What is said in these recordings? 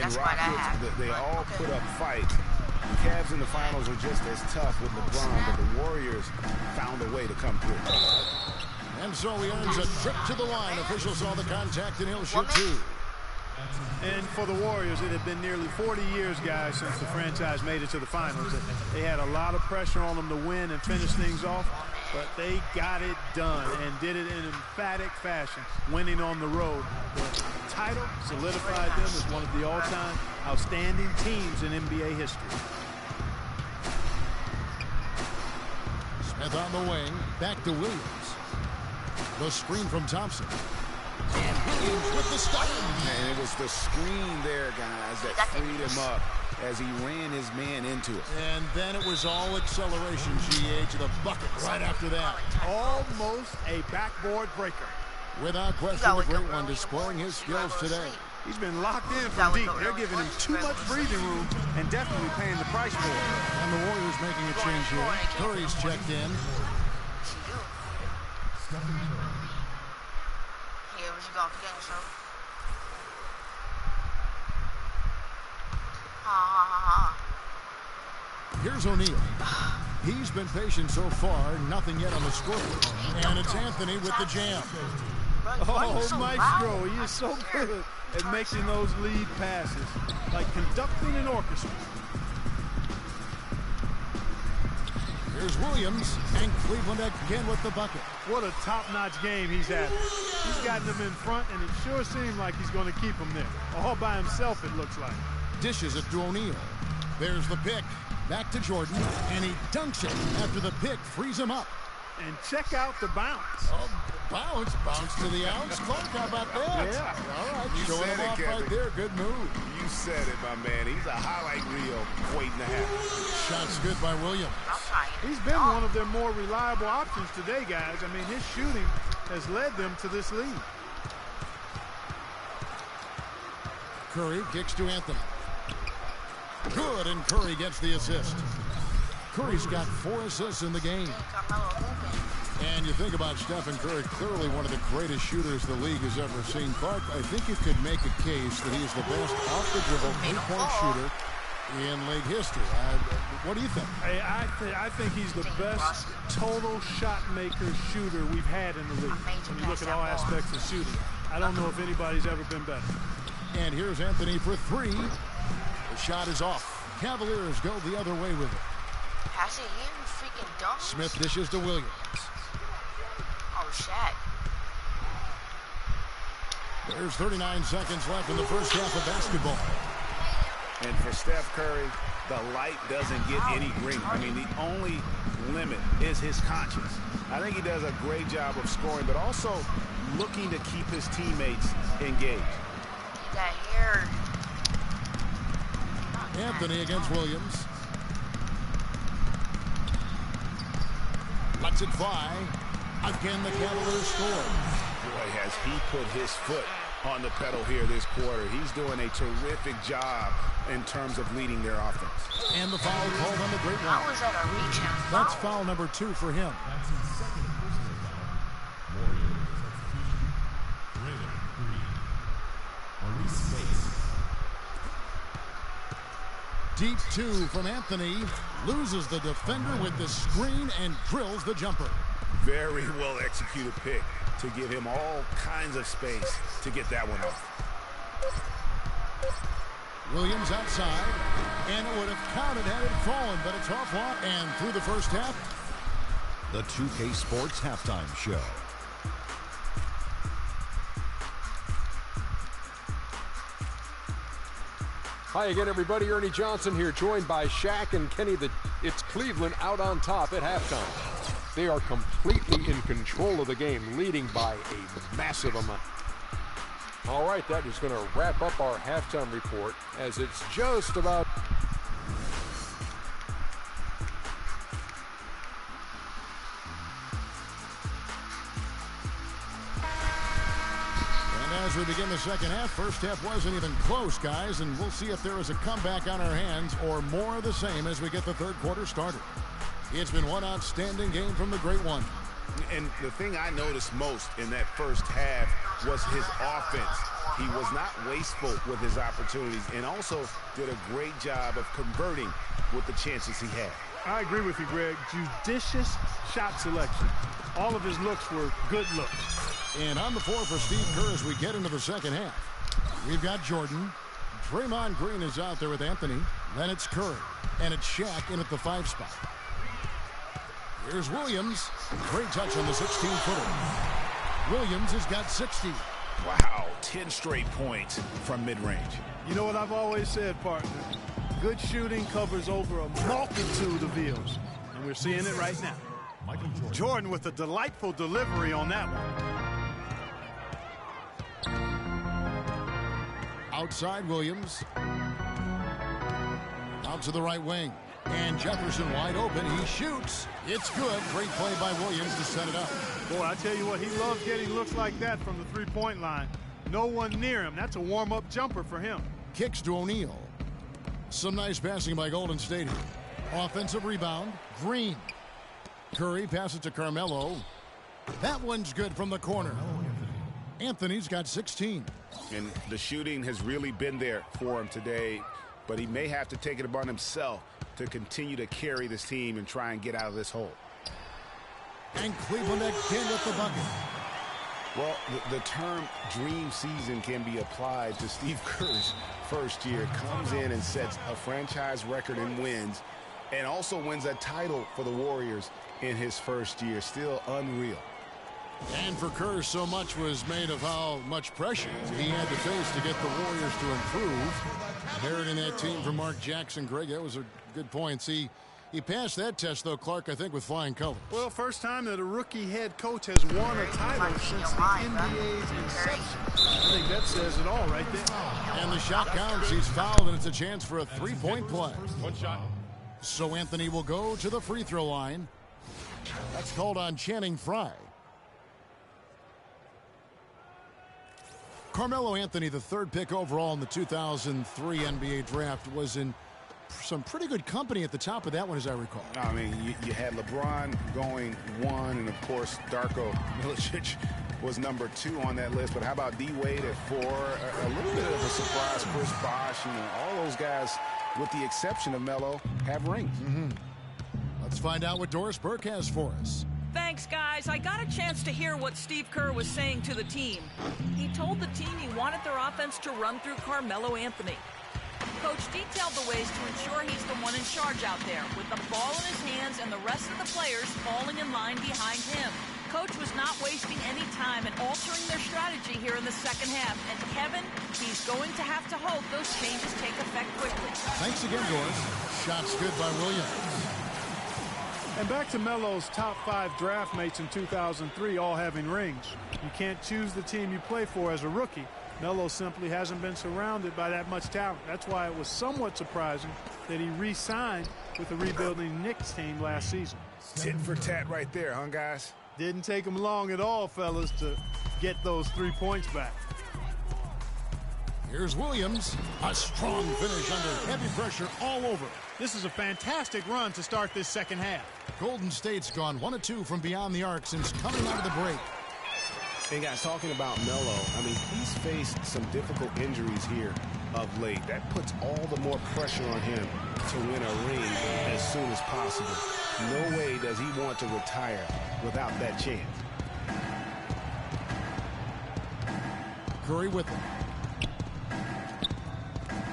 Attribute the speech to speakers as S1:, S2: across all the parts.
S1: and
S2: that's why that
S1: Rockets,
S2: happened.
S1: they all put up fights. The Cavs in the finals are just as tough with LeBron, but the Warriors found a way to come through.
S3: And so he earns a trip to the line. Officials saw the contact, and he'll shoot two.
S4: And for the Warriors, it had been nearly 40 years, guys, since the franchise made it to the finals. They had a lot of pressure on them to win and finish things off, but they got it done and did it in emphatic fashion, winning on the road. The title solidified them as one of the all-time outstanding teams in NBA history.
S3: Smith on the wing, back to Williams. The screen from Thompson. And Williams with the stop.
S1: And it was the screen there, guys, that freed him up as he ran his man into it.
S3: And then it was all acceleration, GA, to the bucket right after that.
S4: Almost a backboard breaker.
S3: Without question, the great one displaying his skills today.
S4: He's been locked in from deep. They're giving him too much breathing room and definitely paying the price for it.
S3: And the Warriors making a change here. Curry's checked in. Here's O'Neal. He's been patient so far, nothing yet on the scoreboard. And it's Anthony with the jam.
S4: Oh, Maestro, he is so good at making those lead passes, like conducting an orchestra.
S3: Here's Williams, and Cleveland again with the bucket.
S4: What a top-notch game he's had. He's gotten them in front, and it sure seems like he's going to keep them there. All by himself, it looks like.
S3: Dishes it to O'Neal. There's the pick. Back to Jordan, and he dunks it after the pick frees him up.
S4: And check out the bounce.
S3: Oh, bounce to the ounce. Clark, how about that?
S4: Yeah.
S3: All right,
S1: You
S3: showing
S1: said
S3: him
S1: it,
S3: off
S1: Kevin.
S3: right there. Good move.
S1: You said it, my man. He's a highlight reel waiting to happen.
S3: Shots good by Williams.
S4: He's been one of their more reliable options today, guys. I mean, his shooting has led them to this lead.
S3: Curry kicks to Anthony. Good, and Curry gets the assist. Curry's got 4 assists in the game. And you think about Stephen Curry, clearly one of the greatest shooters the league has ever seen. Clark, I think you could make a case that he's the best off-the-dribble three-point shooter in league history. What do you think?
S4: I think he's the best total shot maker shooter we've had in the league. When you look at all aspects of shooting, I don't know if anybody's ever been better.
S3: And here's Anthony for 3. The shot is off. Cavaliers go the other way with it.
S2: Has he even freaking dunked?
S3: Smith dishes to Williams.
S2: Oh, Shaq.
S3: There's 39 seconds left in the first half of basketball.
S1: And for Steph Curry, the light doesn't get any greener. I mean, the only limit is his conscience. I think he does a great job of scoring, but also looking to keep his teammates engaged.
S2: That hair.
S3: Anthony against Williams. Lets it fly. Again, the Cavaliers score.
S1: Boy, has he put his foot on the pedal here this quarter. He's doing a terrific job in terms of leading their offense.
S3: And the foul called on the great
S2: How
S3: one.
S2: was that a reach and foul?
S3: That's foul number 2 for him. Deep 2 from Anthony. Loses the defender with the screen and drills the jumper.
S1: Very well executed pick to give him all kinds of space to get that one off.
S3: Williams outside, and it would have counted had it fallen, but it's off long. And through the first half,
S5: The 2K Sports Halftime Show.
S6: Hi again, everybody. Ernie Johnson here, joined by Shaq and Kenny. It's Cleveland out on top at halftime. They are completely in control of the game, leading by a massive amount. All right, that is going to wrap up our halftime report, as it's just about...
S3: as we begin the second half, first half wasn't even close, guys, and we'll see if there is a comeback on our hands or more of the same as we get the third quarter started. It's been one outstanding game from the great one.
S1: And the thing I noticed most in that first half was his offense. He was not wasteful with his opportunities and also did a great job of converting with the chances he had.
S4: I agree with you, Greg. Judicious shot selection. All of his looks were good looks.
S3: And on the floor for Steve Kerr as we get into the second half. We've got Jordan. Draymond Green is out there with Anthony. Then it's Curry. And it's Shaq in at the 5 spot. Here's Williams. Great touch on the 16-footer. Williams has got 60.
S1: Wow, 10 straight points from mid-range.
S4: You know what I've always said, partner? Good shooting covers over a multitude of views. And we're seeing it right now. Jordan with a delightful delivery on that one.
S3: Outside Williams. Out to the right wing. And Jefferson wide open. He shoots. It's good. Great play by Williams to set it up.
S4: Boy, I tell you what, he loves getting looks like that from the three-point line. No one near him. That's a warm-up jumper for him.
S3: Kicks to O'Neal. Some nice passing by Golden State here. Offensive rebound. Green. Curry passes to Carmelo. That one's good from the corner. Anthony's got 16.
S1: And the shooting has really been there for him today, but he may have to take it upon himself to continue to carry this team and try and get out of this hole.
S3: And Cleveland again with the bucket.
S1: Well, the term dream season can be applied to Steve Kerr's first year. Comes in and sets a franchise record in wins and also wins a title for the Warriors in his first year. Still unreal.
S3: And for Kerr, so much was made of how much pressure he had to face to get the Warriors to improve. Inheriting that team from Mark Jackson. Greg, that was a good point. See, he passed that test, though, Clark, I think, with flying colors.
S4: Well, first time that a rookie head coach has won a title since the NBA's inception. I think that says it all right there.
S3: And the shot counts. He's fouled, and it's a chance for a three-point play.
S6: One shot.
S3: So Anthony will go to the free throw line. That's called on Channing Frye. Carmelo Anthony, the 3rd pick overall in the 2003 NBA draft, was in some pretty good company at the top of that one, as I recall.
S1: I mean, you had LeBron going 1, and, of course, Darko Milicic was number 2 on that list. But how about D-Wade at 4? A little bit of a surprise, Chris Bosh. You know, all those guys, with the exception of Melo, have rings.
S3: Let's find out what Doris Burke has for us.
S7: Thanks, guys. I got a chance to hear what Steve Kerr was saying to the team. He told the team he wanted their offense to run through Carmelo Anthony. Coach detailed the ways to ensure he's the one in charge out there, with the ball in his hands and the rest of the players falling in line behind him. Coach was not wasting any time in altering their strategy here in the second half. And Kevin, he's going to have to hope those changes take effect quickly.
S3: Thanks again, Doris. Shots good by Williams.
S4: And back to Melo's top 5 draft mates in 2003 all having rings. You can't choose the team you play for as a rookie. Melo simply hasn't been surrounded by that much talent. That's why it was somewhat surprising that he re-signed with the rebuilding Knicks team last season.
S1: Tit for tat right there, huh, guys?
S4: Didn't take him long at all, fellas, to get those 3 points back.
S3: Here's Williams. A strong finish under heavy pressure all over.
S4: This is a fantastic run to start this second half.
S3: Golden State's gone 1 of 2 from beyond the arc since coming out of the break.
S1: Hey, guys, talking about Melo, I mean, he's faced some difficult injuries here of late. That puts all the more pressure on him to win a ring as soon as possible. No way does he want to retire without that chance.
S3: Curry with him.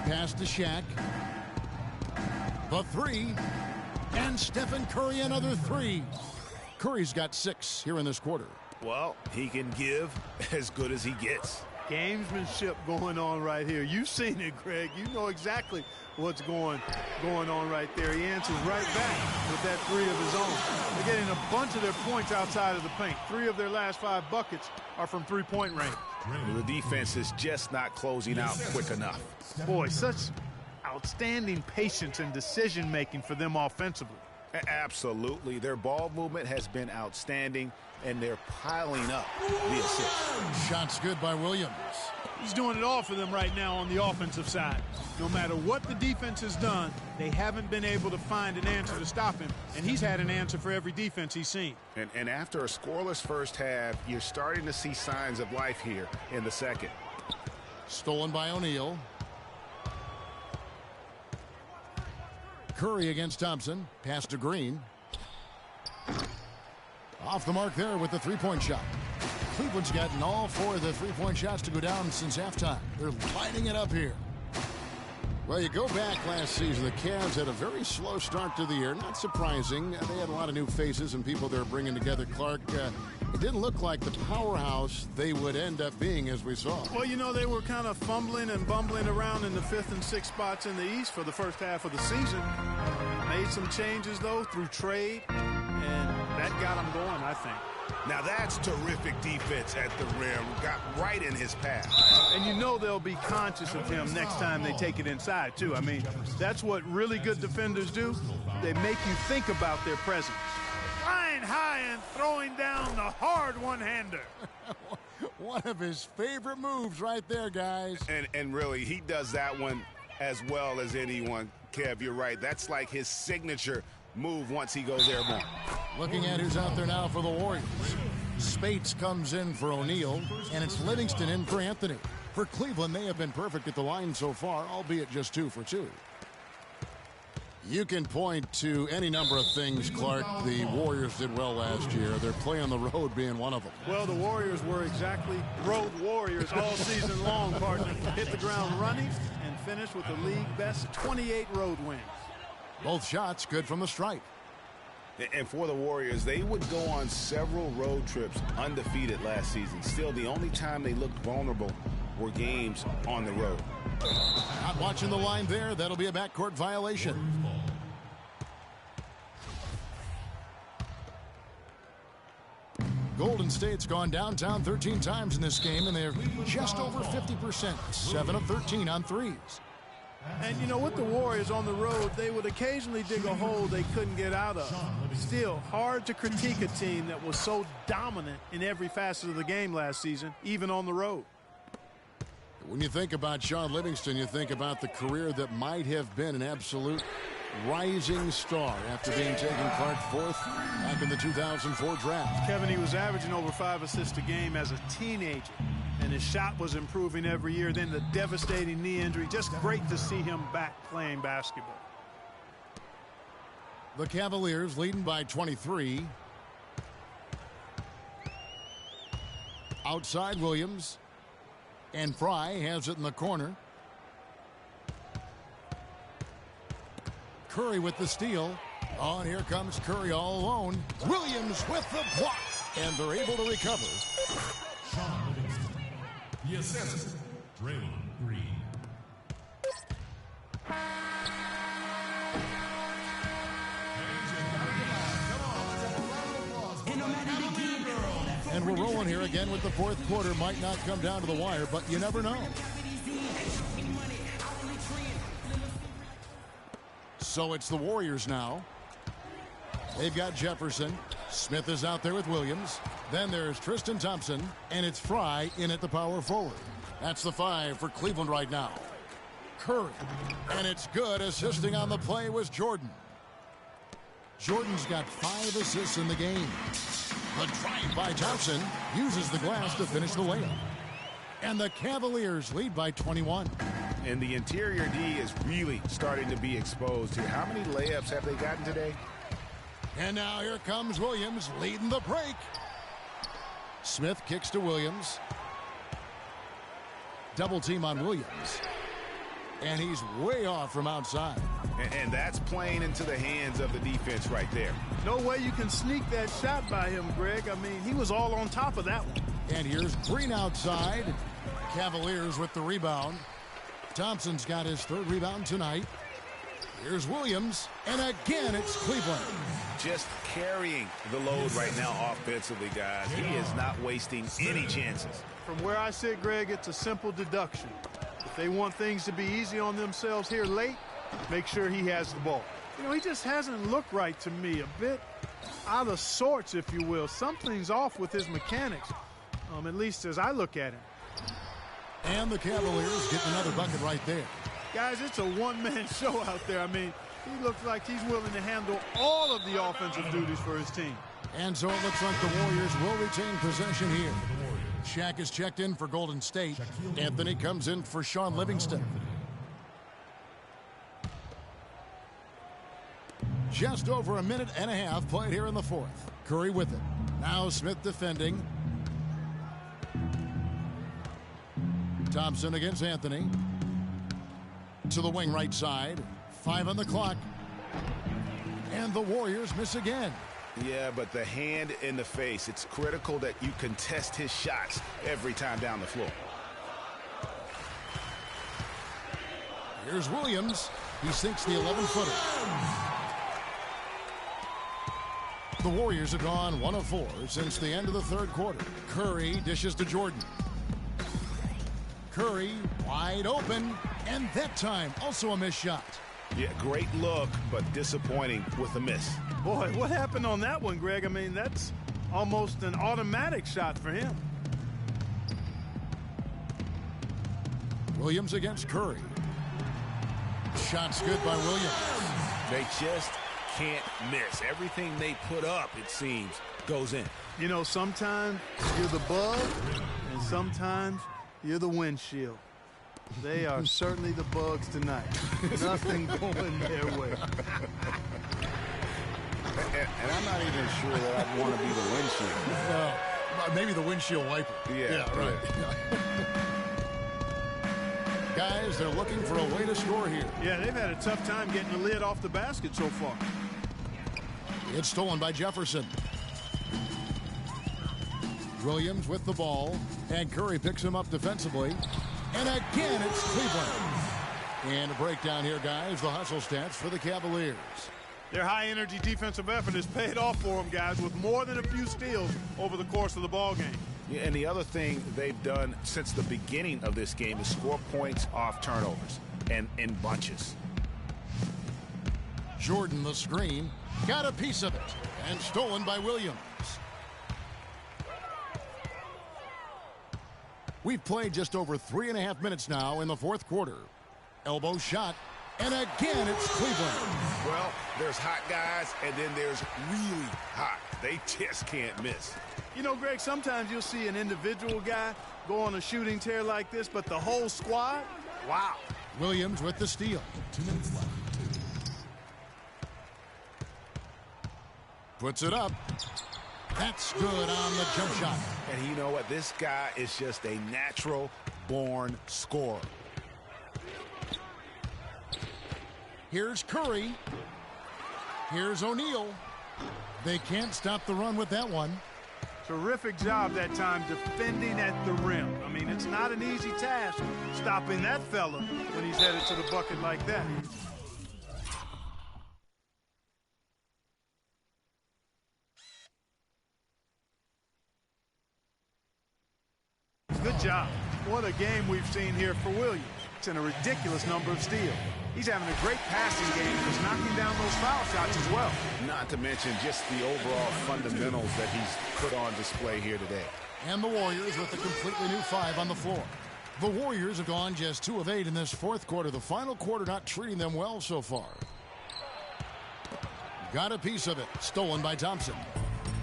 S3: Pass to Shaq. The 3. And Stephen Curry another 3. Curry's got 6 here in this quarter.
S1: Well, he can give as good as he gets.
S4: Gamesmanship going on right here. You've seen it, Greg. You know exactly what's going on right there. He answers right back with that 3 of his own. They're getting a bunch of their points outside of the paint. 3 of their last 5 buckets are from three-point range.
S1: The defense is just not closing out quick enough.
S4: Boy, such outstanding patience and decision-making for them offensively.
S1: Absolutely. Their ball movement has been outstanding, and they're piling up the assists.
S3: Shots good by Williams.
S4: He's doing it all for them right now on the offensive side. No matter what the defense has done, they haven't been able to find an answer to stop him, and he's had an answer for every defense he's seen.
S1: And after a scoreless first half, you're starting to see signs of life here in the second.
S3: Stolen by O'Neal. Curry against Thompson. Pass to Green. Off the mark there with the three-point shot. Cleveland's gotten all 4 of the three-point shots to go down since halftime. They're lighting it up here. Well, you go back last season, the Cavs had a very slow start to the year. Not surprising. They had a lot of new faces and people they're bringing together. Clark, it didn't look like the powerhouse they would end up being, as we saw.
S4: Well, you know, they were kind of fumbling and bumbling around in the 5th and 6th spots in the East for the first half of the season. Made some changes, though, through trade, and that got them going, I think.
S1: Now that's terrific defense at the rim. Got right in his path.
S4: And you know they'll be conscious of him next time they take it inside, too. I mean, that's what really good defenders do. They make you think about their presence. Flying high and throwing down the hard one-hander.
S3: One of his favorite moves right there, guys.
S1: And really, he does that one as well as anyone. Kev, you're right. That's like his signature move once he goes airborne.
S3: Looking at who's out there now for the Warriors. Spates comes in for O'Neal, and it's Livingston in for Anthony. For Cleveland, they have been perfect at the line so far, albeit just 2 for 2. You can point to any number of things, Clark, the Warriors did well last year. Their play on the road being one of them.
S4: Well, the Warriors were exactly road warriors all season long, partner. Hit the ground running and finished with the league best 28 road wins.
S3: Both shots good from the stripe.
S1: And for the Warriors, they would go on several road trips undefeated last season. Still, the only time they looked vulnerable were games on the road.
S3: Not watching the line there. That'll be a backcourt violation. Golden State's gone downtown 13 times in this game, and they're just over 50%. 7 of 13 on threes.
S4: And you know, with the Warriors on the road, they would occasionally dig a hole they couldn't get out of. Still, hard to critique a team that was so dominant in every facet of the game last season, even on the road.
S3: When you think about Shaun Livingston, you think about the career that might have been an absolute rising star after being taken Clark 4th back in the 2004 draft.
S4: Kevin, he was averaging over 5 assists a game as a teenager, and his shot was improving every year. Then the devastating knee injury. Just great to see him back playing basketball.
S3: The Cavaliers leading by 23. Outside Williams. And Fry has it in the corner. Curry with the steal. Oh, and here comes Curry all alone. Williams with the block. And they're able to recover.
S8: Shaun Livingston. The assistant, Draymond Green.
S3: And we're rolling here again with the 4th quarter. Might not come down to the wire, but you never know. So it's the Warriors now. They've got Jefferson. Smith is out there with Williams. Then there's Tristan Thompson. And it's Fry in at the power forward. That's the 5 for Cleveland right now. Curry. And it's good. Assisting on the play was Jordan. Jordan's got 5 assists in the game. The drive by Thompson uses the glass to finish the layup. And the Cavaliers lead by 21.
S1: And the interior D is really starting to be exposed here. How many layups have they gotten today?
S3: And now here comes Williams leading the break. Smith kicks to Williams. Double team on Williams. And he's way off from outside.
S1: And that's playing into the hands of the defense right there.
S4: No way you can sneak that shot by him, Greg. I mean, he was all on top of that one.
S3: And here's Green outside. Cavaliers with the rebound. Thompson's got his 3rd rebound tonight. Here's Williams. And again, it's Cleveland.
S1: Just carrying the load right now offensively, guys. He is not wasting any chances.
S4: From where I sit, Greg, it's a simple deduction. If they want things to be easy on themselves here late, make sure he has the ball. You know, he just hasn't looked right to me. A bit out of sorts, if you will. Something's off with his mechanics, at least as I look at him.
S3: And the Cavaliers get another bucket right there.
S4: Guys, it's a one-man show out there. I mean, he looks like he's willing to handle all of the offensive duties for his team.
S3: And so it looks like the Warriors will retain possession here. Shaq is checked in for Golden State. Anthony comes in for Sean Livingston. Just over a minute and a half played here in the fourth. Curry with it. Now Smith defending. Thompson against Anthony. To the wing right side. 5 on the clock. And the Warriors miss again.
S1: Yeah, but the hand in the face, it's critical that you contest his shots every time down the floor.
S3: Here's Williams. He sinks the 11-footer. The Warriors have gone 1 of 4 since the end of the third quarter. Curry dishes to Jordan. Curry wide open, and that time also a missed shot.
S1: Yeah, great look, but disappointing with a miss.
S4: Boy, what happened on that one, Greg? I mean, that's almost an automatic shot for him.
S3: Williams against Curry. Shot's good by Williams.
S1: They just can't miss. Everything they put up, it seems, goes in.
S4: You know, sometimes you're the bug, and sometimes you're the windshield. They are certainly the bugs tonight. Nothing going their way.
S1: And I'm not even sure that I'd want to be the windshield.
S3: Maybe the windshield wiper.
S1: Yeah,
S3: right. Guys, they're looking for a way to score here.
S4: Yeah, they've had a tough time getting the lid off the basket so far.
S3: It's stolen by Jefferson. Williams with the ball, and Curry picks him up defensively. And again, it's Cleveland. And a breakdown here, guys. The hustle stats for the Cavaliers.
S4: Their high-energy defensive effort has paid off for them, guys, with more than a few steals over the course of the ball game.
S1: Yeah, and the other thing they've done since the beginning of this game is score points off turnovers and in bunches.
S3: Jordan, the screen, got a piece of it, and stolen by Williams. We've played just over 3.5 minutes now in the fourth quarter. Elbow shot, and again it's Cleveland.
S1: Well, there's hot guys, and then there's really hot. They just can't miss.
S4: You know, Greg, sometimes you'll see an individual guy go on a shooting tear like this, but the whole squad, wow.
S3: Williams with the steal.
S8: 2 minutes left.
S3: Puts it up. That's good on the jump shot.
S1: And you know what? This guy is just a natural-born scorer.
S3: Here's Curry. Here's O'Neal. They can't stop the run with that one.
S4: Terrific job that time defending at the rim. I mean, it's not an easy task stopping that fella when he's headed to the bucket like that. Good job. What a game we've seen here for Williams. It's in a ridiculous number of steals. He's having a great passing game. He's knocking down those foul shots as well.
S1: Not to mention just the overall fundamentals that he's put on display here today.
S3: And the Warriors with a completely new 5 on the floor. The Warriors have gone just 2 of 8 in this fourth quarter. The final quarter not treating them well so far. Got a piece of it. Stolen by Thompson.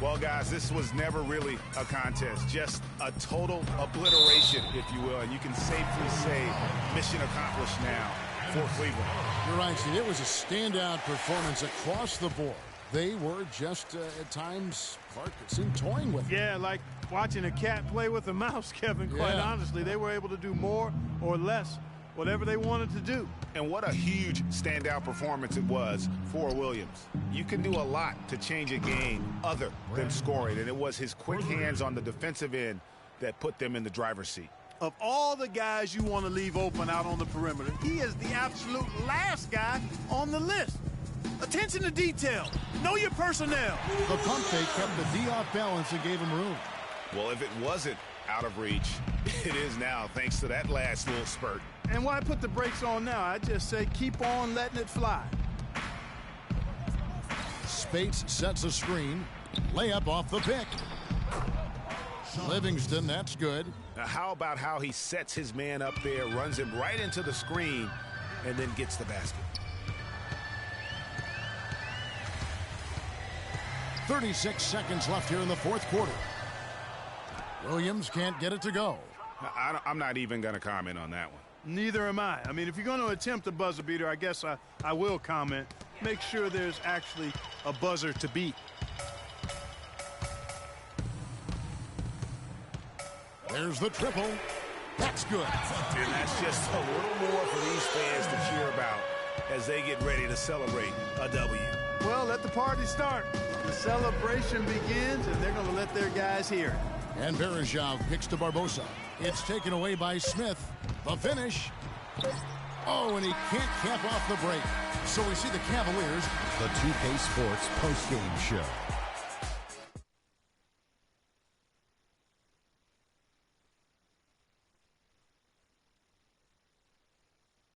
S1: Well, guys, this was never really a contest. Just a total obliteration, if you will. And you can safely say mission accomplished now for Cleveland.
S3: You're right, Steve. It was a standout performance across the board. They were just, at times, Clark, it seemed toying with it.
S4: Yeah, like watching a cat play with a mouse, Kevin, quite honestly. They were able to do more or less, whatever they wanted to do.
S1: And what a huge standout performance it was for Williams. You can do a lot to change a game other than scoring, and it was his quick hands on the defensive end that put them in the driver's seat.
S4: Of all the guys you want to leave open out on the perimeter, he is the absolute last guy on the list. Attention to detail. Know your personnel.
S3: The pump fake kept the D off balance and gave him room.
S1: Well, if it wasn't out of reach, it is now, thanks to that last little spurt.
S4: And why put the brakes on now? I just say keep on letting it fly.
S3: Spates sets a screen. Layup off the pick. Livingston, that's good.
S1: Now, how about how he sets his man up there, runs him right into the screen, and then gets the basket.
S3: 36 seconds left here in the fourth quarter. Williams can't get it to go.
S1: I'm not even going to comment on that one.
S4: Neither am I. I mean, if you're going to attempt a buzzer beater, I guess I will comment. Make sure there's actually a buzzer to beat.
S3: There's the triple. That's good.
S1: And that's just a little more for these fans to cheer about as they get ready to celebrate a W.
S4: Well, let the party start. The celebration begins, and they're going to let their guys hear it.
S3: And Berezhov picks to Barbosa. It's taken away by Smith. The finish. Oh, and he can't cap off the break. So we see the Cavaliers.
S5: The 2K Sports postgame show.